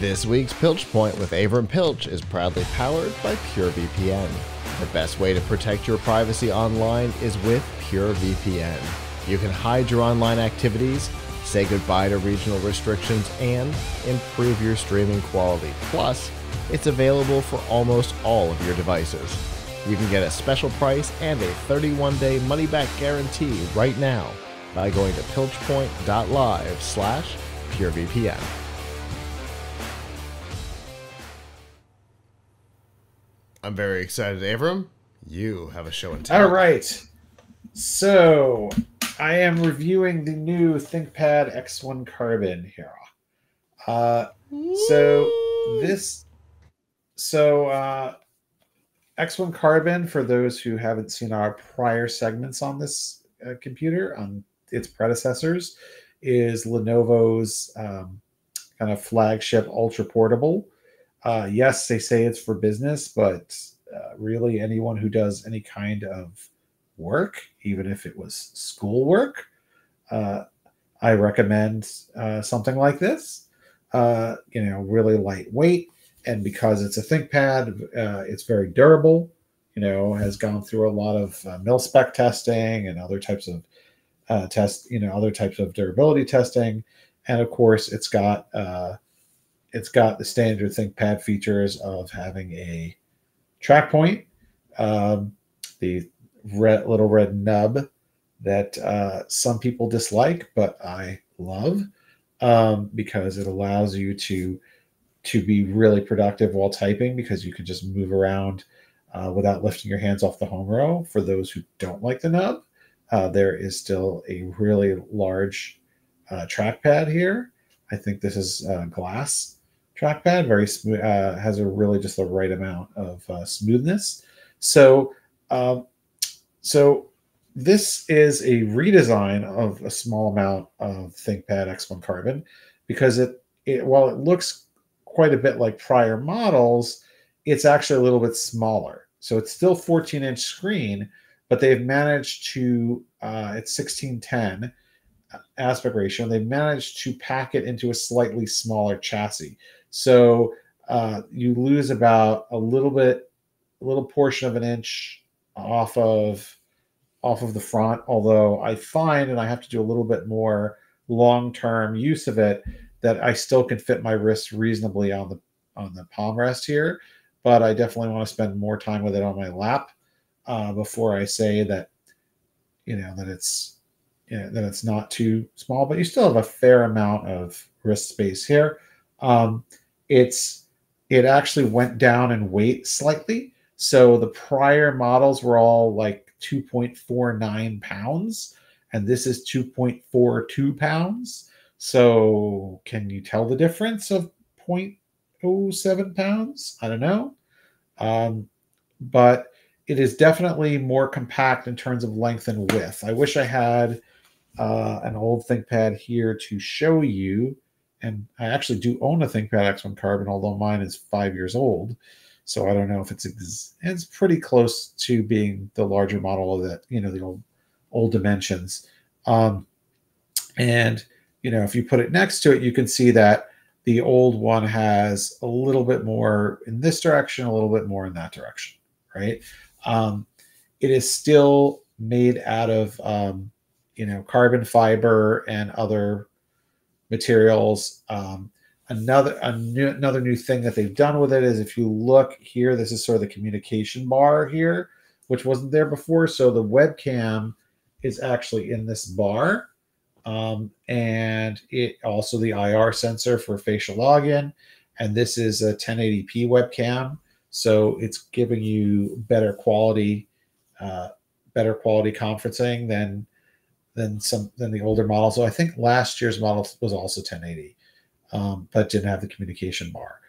This week's Piltch Point with Avram Piltch is proudly powered by PureVPN. The best way to protect your privacy online is with PureVPN. You can hide your online activities, say goodbye to regional restrictions, and improve your streaming quality. Plus, it's available for almost all of your devices. You can get a special price and a 31-day money-back guarantee right now by going to piltchpoint.live/PureVPN. I'm very excited, Avram. You have a show and tell. All right. So I am reviewing the new ThinkPad X1 Carbon here. X1 Carbon, for those who haven't seen our prior segments on this computer, on its predecessors, is Lenovo's kind of flagship ultraportable. Yes, they say it's for business, but really anyone who does any kind of work, even if it was school work, I recommend something like this. Really lightweight, and because it's a ThinkPad, it's very durable. Has gone through a lot of mil-spec testing and other types of other types of durability testing, and of course, it's got the standard ThinkPad features of having a track point, the little red nub that some people dislike, but I love because it allows you to be really productive while typing, because you can just move around without lifting your hands off the home row. For those who don't like the nub, there is still a really large trackpad here. I think this is glass trackpad, very smooth, has a really just the right amount of smoothness. So this is a redesign of a small amount of ThinkPad X1 Carbon, because while it looks quite a bit like prior models, it's actually a little bit smaller. So it's still 14-inch screen, but they've managed to, it's 16:10 aspect ratio, and they've managed to pack it into a slightly smaller chassis. So you lose about a little portion of an inch off of the front, although I find, and I have to do a little bit more long-term use of it, that I still can fit my wrist reasonably on the palm rest here. But I definitely want to spend more time with it on my lap before I say that that it's not too small. But you still have a fair amount of wrist space here. It actually went down in weight slightly. So the prior models were all like 2.49 pounds, and this is 2.42 pounds. So can you tell the difference of 0.07 pounds? I don't know. But it is definitely more compact in terms of length and width. I wish I had an old ThinkPad here to show you. And I actually do own a ThinkPad X1 Carbon, although mine is 5 years old. So I don't know if it's pretty close to being the larger model of that, the old dimensions. And if you put it next to it, you can see that the old one has a little bit more in this direction, a little bit more in that direction, right? It is still made out of, carbon fiber and other materials. Another new thing that they've done with it is, if you look here, this is sort of the communication bar here, which wasn't there before. So the webcam is actually in this bar. And it also the IR sensor for facial login. And this is a 1080p webcam. So it's giving you better quality conferencing than the older model. So I think last year's model was also 1080, but didn't have the communication bar.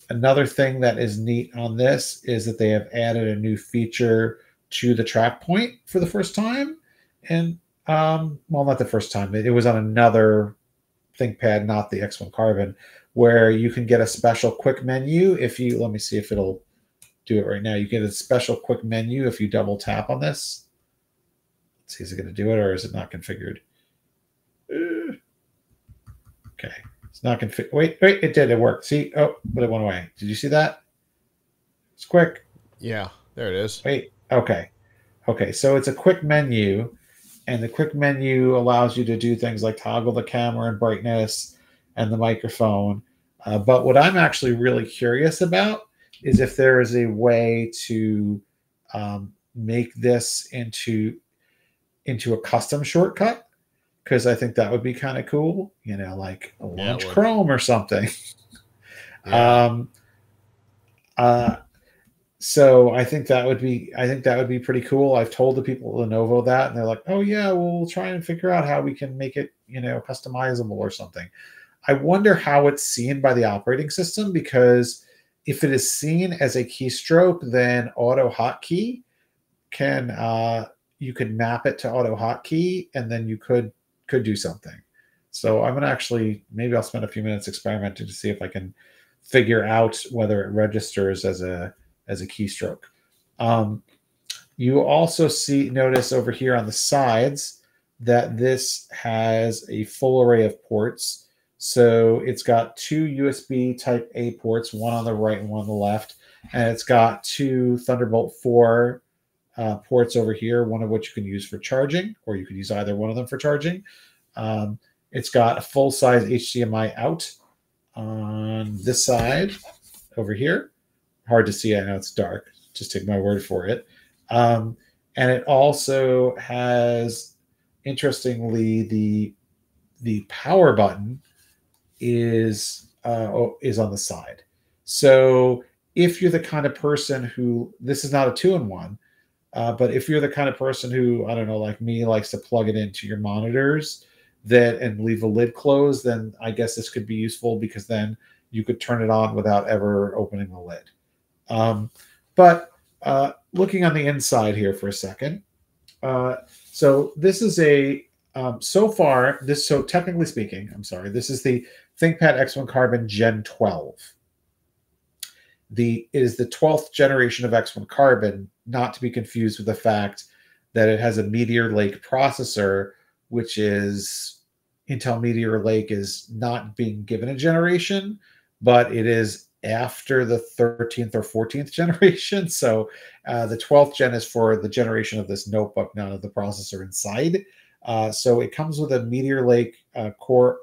Another thing that is neat on this is that they have added a new feature to the track point for the first time. And well, not the first time. It was on another ThinkPad, not the X1 Carbon, where you can get a special quick menu. Let me see if it'll do it right now. You get a special quick menu if you double tap on this. See, is it going to do it, or is it not configured? Okay. It's not config. Wait, it did. It worked. See? Oh, but it went away. Did you see that? It's quick. Yeah, there it is. Wait. Okay. Okay. So it's a quick menu, and the quick menu allows you to do things like toggle the camera and brightness and the microphone. But what I'm actually really curious about is if there is a way to make this into a custom shortcut, because I think that would be kind of cool, like a launch Chrome or something. Yeah. So I think that would be pretty cool. I've told the people at Lenovo that, and they're like, "Oh yeah, we'll try and figure out how we can make it, customizable or something." I wonder how it's seen by the operating system, because if it is seen as a keystroke, then auto hotkey can you could map it to auto hotkey, and then you could do something. So I'm gonna maybe I'll spend a few minutes experimenting to see if I can figure out whether it registers as a keystroke. You also notice over here on the sides that this has a full array of ports. So it's got two USB Type A ports, one on the right and one on the left, and it's got two Thunderbolt 4 ports over here, one of which you can use for charging, or you could use either one of them for charging. It's got a full-size HDMI out on this side over here. Hard to see, I know it's dark. Just take my word for it. And it also has, interestingly, the power button is on the side. So if you're the kind of person who, this is not a 2-in-1, but if you're the kind of person who, I don't know, like me, likes to plug it into your monitors and leave the lid closed, then I guess this could be useful, because then you could turn it on without ever opening the lid. But looking on the inside here for a second, so this is so technically speaking, I'm sorry, this is the ThinkPad X1 Carbon Gen 12. It is the 12th generation of X1 Carbon, not to be confused with the fact that it has a Meteor Lake processor, which is Intel Meteor Lake is not being given a generation, but it is after the 13th or 14th generation. So the 12th gen is for the generation of this notebook, not of the processor inside. So it comes with a Meteor Lake Core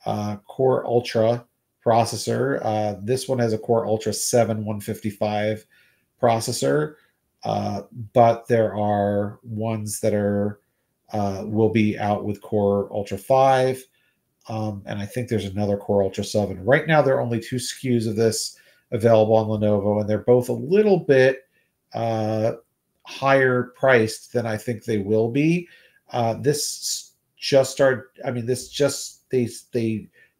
Ultra processor. This one has a Core Ultra 7 155 processor, but there are ones that will be out with Core Ultra 5. And I think there's another Core Ultra 7. Right now, there are only 2 SKUs of this available on Lenovo, and they're both a little bit higher priced than I think they will be. This just started. I mean, they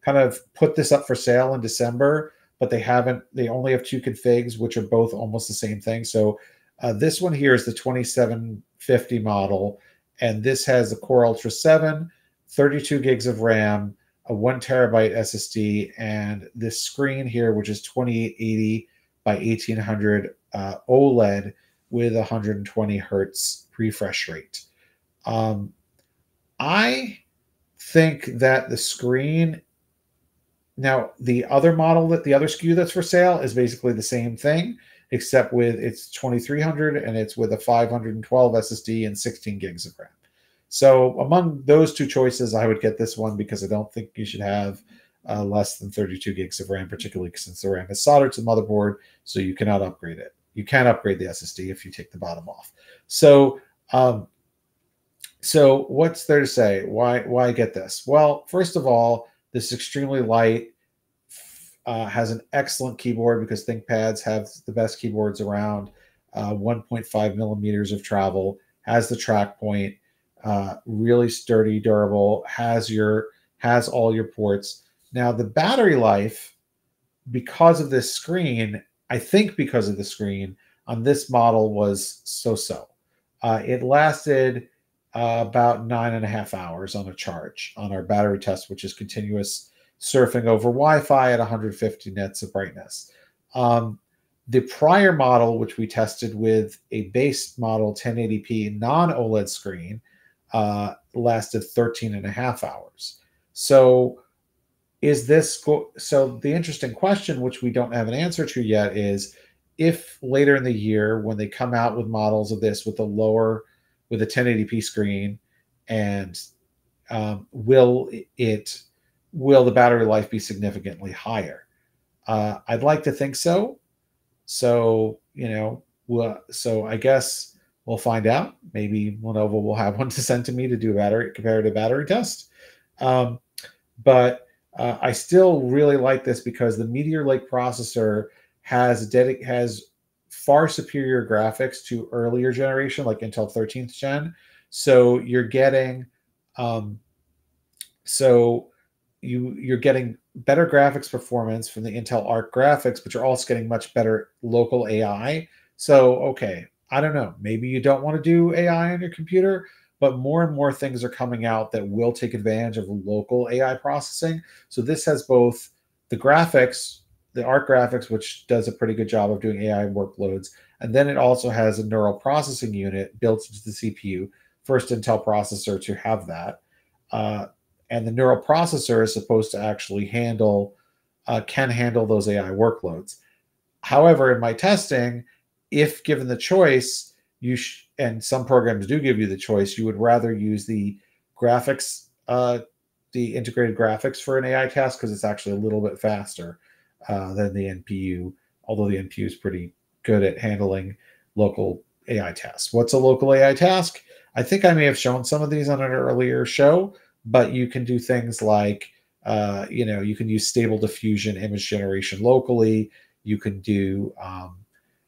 kind of put this up for sale in December, but they haven't. They only have 2 configs, which are both almost the same thing. So this one here is the 2750 model, and this has the Core Ultra 7, 32 gigs of RAM, a 1 terabyte SSD, and this screen here, which is 2880 by 1800 OLED with 120 hertz refresh rate. I think that the screen, now the other SKU that's for sale is basically the same thing, except with it's 2300 and it's with a 512 SSD and 16 gigs of RAM. So among those 2 choices, I would get this one, because I don't think you should have less than 32 gigs of RAM, particularly since the RAM is soldered to the motherboard, so you cannot upgrade it. You can upgrade the SSD if you take the bottom off. So, so what's there to say? Why get this? Well, first of all, this is extremely light, has an excellent keyboard, because ThinkPads have the best keyboards around, 1.5 millimeters of travel, has the track point, really sturdy, durable, has all your ports. Now the battery life, because of this screen, I think because of the screen on this model, was so-so. It lasted about 9.5 hours on a charge on our battery test, which is continuous surfing over Wi-Fi at 150 nits of brightness. The prior model, which we tested with a base model 1080p non-OLED screen, lasted 13.5 hours. So is this so the interesting question, which we don't have an answer to yet, is if later in the year when they come out with models of this with with a 1080p screen, and will the battery life be significantly higher? I'd like to think so. So, so I guess we'll find out. Maybe Lenovo will have one to send to me to do a comparative battery test. Um, but I still really like this because the Meteor Lake processor has far superior graphics to earlier generation, like Intel 13th gen. So you're getting um, so you're getting better graphics performance from the Intel Arc graphics, but you're also getting much better local AI. So, okay, I don't know. Maybe you don't want to do AI on your computer, but more and more things are coming out that will take advantage of local AI processing. So this has both the graphics, the Arc graphics, which does a pretty good job of doing AI workloads, and then it also has a neural processing unit built into the CPU, first Intel processor to have that. Uh, and the neural processor is supposed to actually can handle those AI workloads. However, in my testing, if given the choice, and some programs do give you the choice, you would rather use the graphics, the integrated graphics for an AI task because it's actually a little bit faster than the NPU, although the NPU is pretty good at handling local AI tasks. What's a local AI task? I think I may have shown some of these on an earlier show, but you can do things like, you can use stable diffusion image generation locally. You can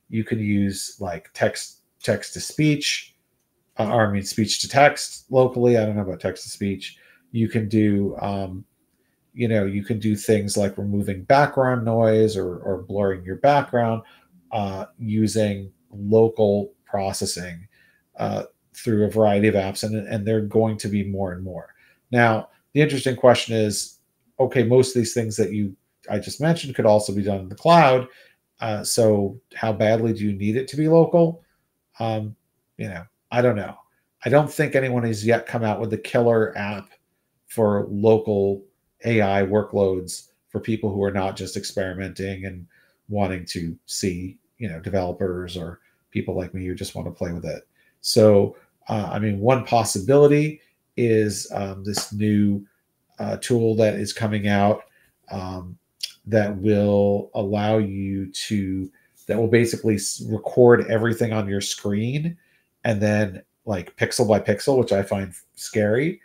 use like text to speech, or I mean speech to text locally. I don't know about text to speech. You can do, you can do things like removing background noise or blurring your background using local processing through a variety of apps, and they're going to be more and more. Now, the interesting question is, okay, most of these things that I just mentioned could also be done in the cloud. So how badly do you need it to be local? Um, I don't know. I don't think anyone has yet come out with a killer app for local AI workloads for people who are not just experimenting and wanting to see, developers or people like me who just want to play with it. So, one possibility is this new tool that is coming out that will allow you that will basically record everything on your screen and then like pixel by pixel, which I find scary,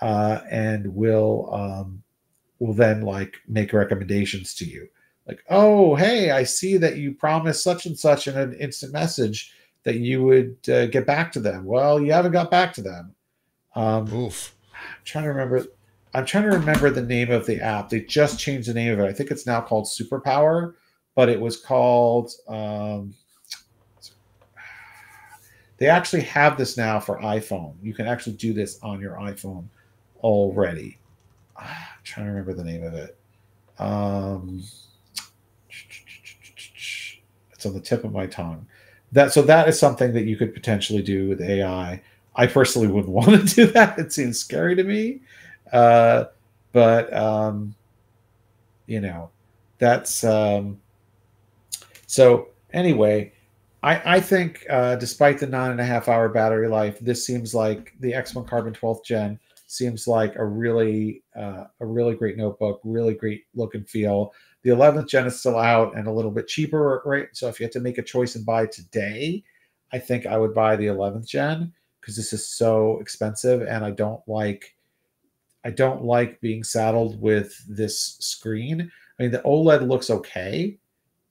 and will then like make recommendations to you. Like, oh, hey, I see that you promised such and such in an instant message that you would get back to them. Well, you haven't got back to them. Oof. Trying to remember. I'm trying to remember the name of the app. They just changed the name of it. I think it's now called Superpower, but it was called. They actually have this now for iPhone. You can actually do this on your iPhone already. I'm trying to remember the name of it. It's on the tip of my tongue. That is something that you could potentially do with AI. I personally wouldn't want to do that. It seems scary to me. But that's so anyway. I think despite the 9.5 hour battery life, this seems like the X1 Carbon 12th Gen seems like a really great notebook, really great look and feel. The 11th Gen is still out and a little bit cheaper, right? So if you had to make a choice and buy today, I think I would buy the 11th Gen because this is so expensive, and I don't like being saddled with this screen. I mean, the OLED looks okay,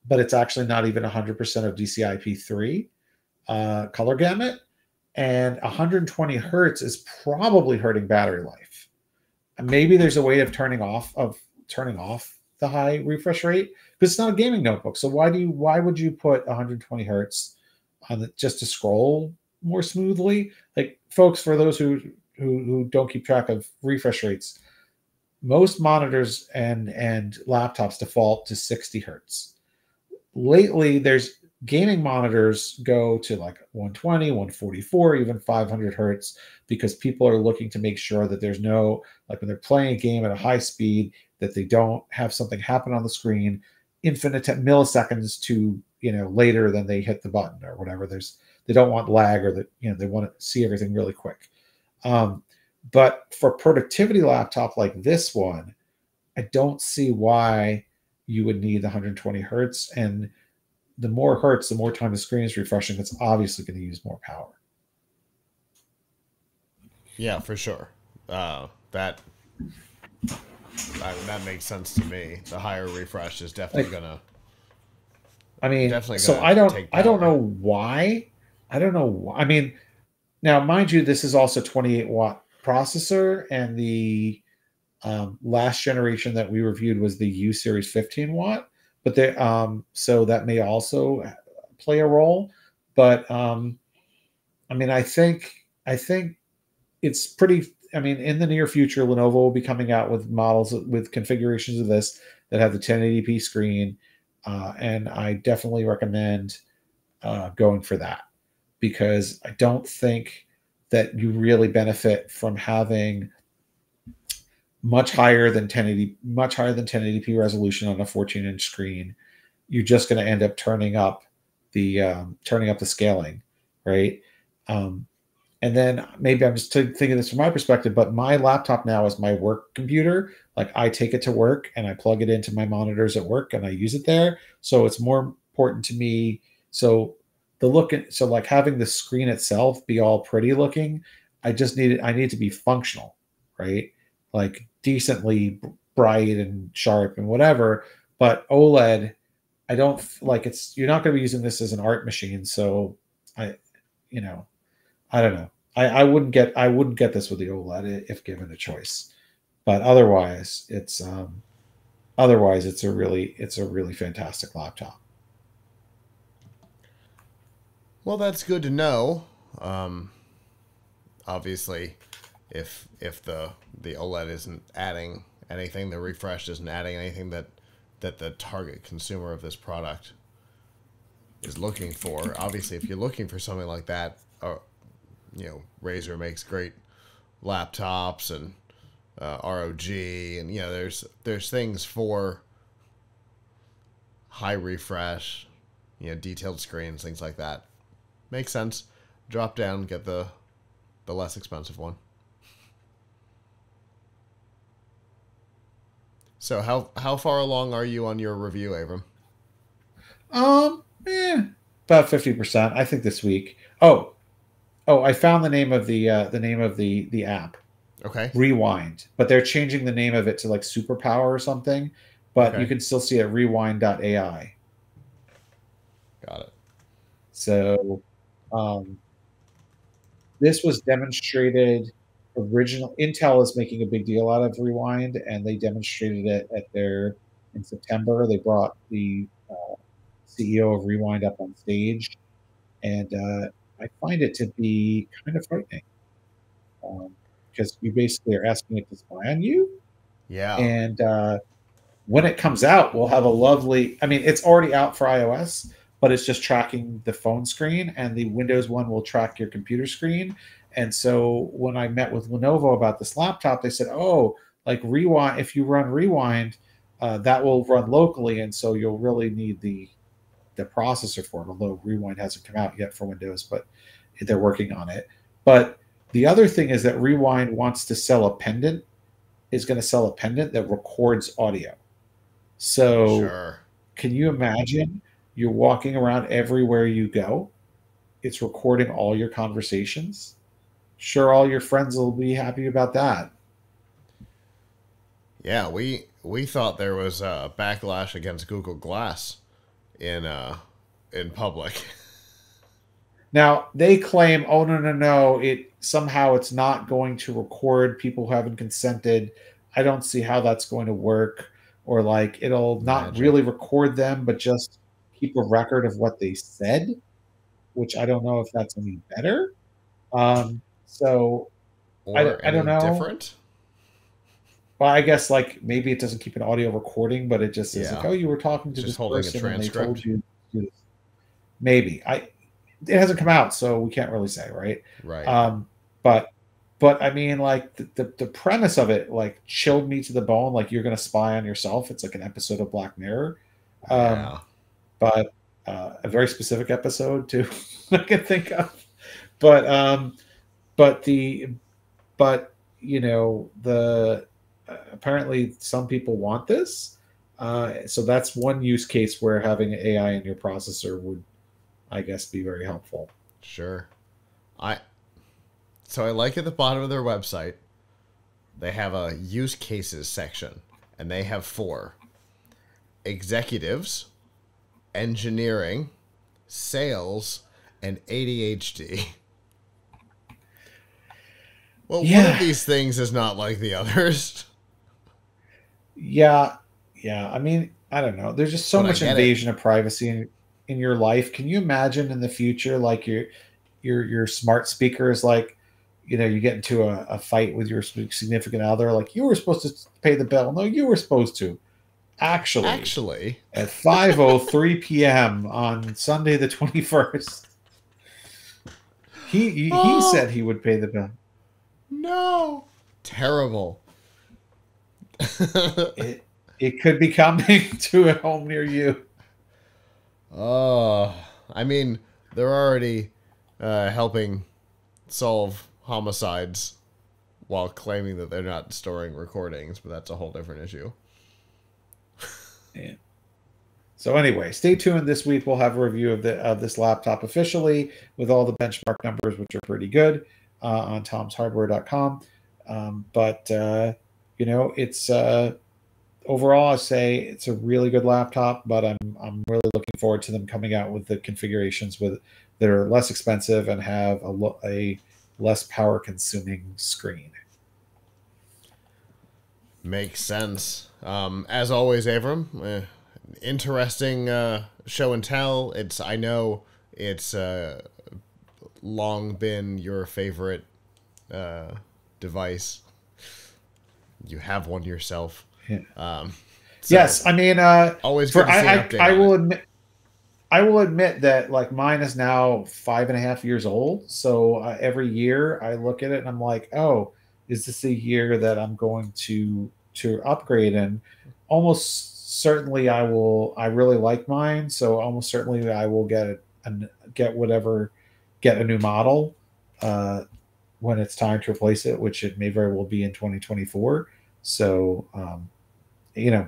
but it's actually not even 100% of DCI-P3 color gamut. And 120 hertz is probably hurting battery life. And maybe there's a way of turning off the high refresh rate, because it's not a gaming notebook. So why would you put 120 hertz on just to scroll more smoothly? Like, folks, for those who don't keep track of refresh rates, most monitors and laptops default to 60 hertz. Lately, there's gaming monitors go to like 120, 144, even 500 hertz because people are looking to make sure that there's no, like when they're playing a game at a high speed, that they don't have something happen on the screen infinite milliseconds to, later than they hit the button or whatever. They don't want lag, or that, they want to see everything really quick. But for productivity laptop like this one, I don't see why you would need the 120 hertz. And the more hertz, the more time the screen is refreshing, it's obviously going to use more power. Yeah, for sure. That makes sense to me. The higher refresh is definitely gonna. I mean, definitely so gonna I don't, take I don't power. know why. I don't know. I mean, now mind you, this is also 28-watt processor, and the last generation that we reviewed was the U series 15-watt. But so that may also play a role. But I mean, I think it's pretty. I mean, in the near future, Lenovo will be coming out with models with configurations of this that have the 1080p screen, and I definitely recommend going for that, because I don't think that you really benefit from having much higher than 1080p resolution on a 14-inch screen. You're just going to end up turning up the scaling, right? Um, and then maybe I'm just thinking this from my perspective, but my laptop now is my work computer. Like, I take it to work and I plug it into my monitors at work and I use it there. So it's more important to me. So so like having the screen itself be all pretty looking, I need it to be functional, right? Like decently bright and sharp and whatever. But OLED, I don't like you're not going to be using this as an art machine. So I, you know, I don't know. I wouldn't get this with the OLED if given a choice. But otherwise it's a really fantastic laptop. Well, that's good to know. Um, Obviously, if the OLED isn't adding anything, the refresh isn't adding anything that the target consumer of this product is looking for. Obviously, if you're looking for something like that, or Razer makes great laptops and ROG, and there's things for high refresh, detailed screens, things like that. Makes sense. Drop down, get the less expensive one. So how far along are you on your review, Avram? About 50%, I think, this week. Oh, I found the name of the app. Okay. Rewind, but they're changing the name of it to like Superpower or something. But you Okay. can still see it, rewind.ai. Got it. So um, this was demonstrated. Original Intel is making a big deal out of Rewind, and they demonstrated it in September. They brought the CEO of Rewind up on stage, and I find it to be kind of frightening, because you basically are asking it to spy on you. Yeah. And when it comes out, we'll have a lovely. I mean, it's already out for iOS, but it's just tracking the phone screen, and the Windows one will track your computer screen. And so when I met with Lenovo about this laptop, they said, "Oh, like Rewind. If you run Rewind, that will run locally, and so you'll really need the processor for it." Although Rewind hasn't come out yet for Windows, but they're working on it. But the other thing is that Rewind wants to sell a pendant. Is going to sell a pendant that records audio. So Sure. can you imagine, you're walking around everywhere you go? It's recording all your conversations. Sure, all your friends will be happy about that. Yeah, we thought there was a backlash against Google Glass in in public. Now they claim, oh no, no, no, it's not going to record people who haven't consented. I don't see how that's going to work. Or like it'll not really Magic. record them, but just keep a record of what they said, which I don't know if that's any better. So Or I don't any know. different? Well, I guess like maybe it doesn't keep an audio recording, but it just says like, Yeah. oh, you were talking to Just this holding a person and they told transcript. you to do this. maybe. It hasn't come out, so we can't really say, right? Right. But I mean, like the premise of it like chilled me to the bone. Like you're gonna spy on yourself. It's like an episode of Black Mirror, um, Yeah. but a very specific episode too. I can think of. But but the but you know the apparently some people want this. So that's one use case where having AI in your processor would, I guess, be very helpful. Sure. I So I like at the bottom of their website, they have a use cases section, and they have 4: executives, engineering, sales, and ADHD. Well, one of Yeah, these things is not like the others, yeah, yeah. I mean, I don't know. There's just so but I much get it. invasion of privacy in your life. Can you imagine in the future, like your smart speakers, like you get into a fight with your significant other, like you were supposed to pay the bill. No, you were supposed to. Actually, Actually, at 5:03 p.m. on Sunday the 21st, he oh said he would pay the bill. no, terrible. It it could be coming to a home near you. Oh, I mean, they're already helping solve homicides while claiming that they're not storing recordings, but that's a whole different issue. Yeah. So anyway, stay tuned. This week we'll have a review of this laptop officially with all the benchmark numbers, which are pretty good, on tomshardware.com. But it's overall, I say it's a really good laptop. But I'm really looking forward to them coming out with the configurations that are less expensive and have a less power consuming screen. Makes sense. As always, Avram, interesting show and tell. I know it's long been your favorite device. You have one yourself. Yeah. So Yes, I mean, always good to see an update I on will it. admit. I will admit that like mine is now 5.5 years old. So every year I look at it and I'm like, oh, is this a year that I'm going to upgrade? And almost certainly I will. I really like mine, so almost certainly I will get a new model uh, when it's time to replace it, which it may very well be in 2024. So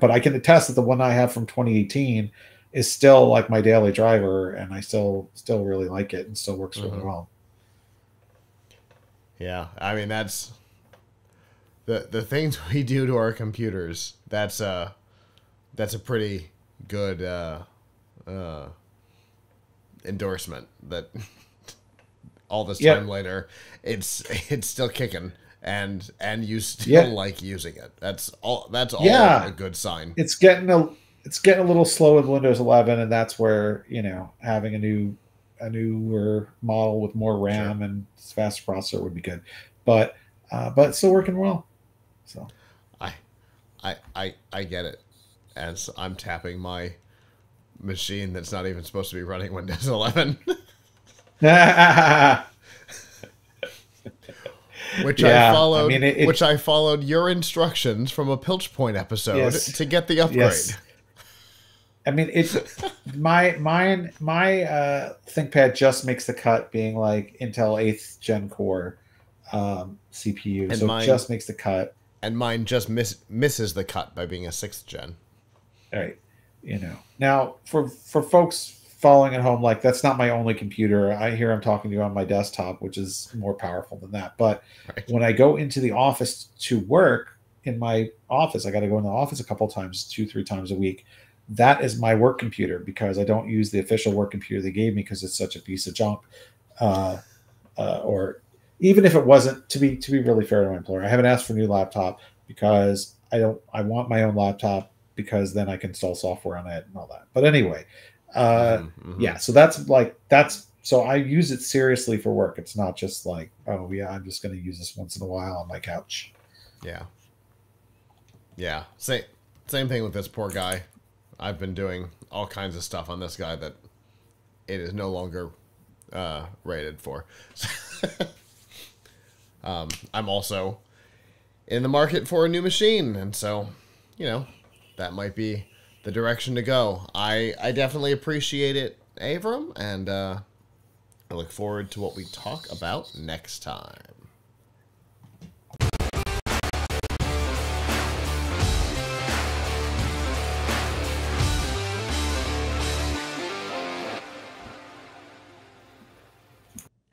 but I can attest that the one I have from 2018 is still like my daily driver, and I still really like it and still works really well. Yeah, I mean that's the things we do to our computers. That's a pretty good endorsement. That all this time Yep. later, it's still kicking, and you still Yeah. like using it. That's all a Yeah. good sign. It's getting a little slow with Windows 11, and that's where having a newer model with more Sure. RAM and faster processor would be good. But it's still working well. So I I get it. As I'm tapping my machine that's not even supposed to be running Windows 11. yeah, Which I I followed, mean which I followed your instructions from a Pilch Point episode yes, to get the upgrade. yes. I mean, my ThinkPad just makes the cut, being like Intel 8th Gen Core CPU, And so it mine just makes the cut. and mine just misses the cut by being a 6th gen. All right, now for folks following at home, like that's not my only computer. I hear I'm talking to you on my desktop, which is more powerful than that. But Right. when I go into the office to work in my office, I got to go in the office a couple times, 2-3 times a week. That is my work computer because I don't use the official work computer they gave me because it's such a piece of junk. Uh, or even if it wasn't, to be really fair to my employer, I haven't asked for a new laptop because I want my own laptop because then I can install software on it and all that. But anyway, Mm-hmm. so so I use it seriously for work. It's not just like, oh yeah, I'm just going to use this once in a while on my couch. Yeah. Yeah. Same thing with this poor guy. I've been doing all kinds of stuff on this guy that it is no longer rated for. I'm also in the market for a new machine, and so, you know, that might be the direction to go. I definitely appreciate it, Avram, and I look forward to what we talk about next time.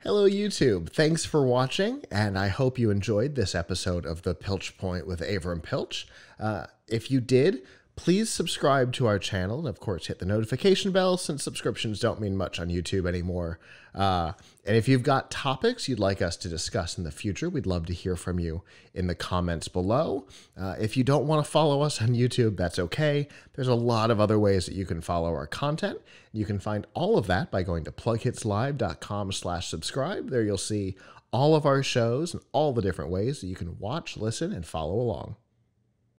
Hello, YouTube. Thanks for watching, and I hope you enjoyed this episode of The Piltch Point with Avram Piltch. If you did, please subscribe to our channel, and of course hit the notification bell, since subscriptions don't mean much on YouTube anymore. And if you've got topics you'd like us to discuss in the future, we'd love to hear from you in the comments below. If you don't want to follow us on YouTube, that's okay. There's a lot of other ways that you can follow our content. You can find all of that by going to plughitslive.com/subscribe. There you'll see all of our shows and all the different ways that you can watch, listen, and follow along.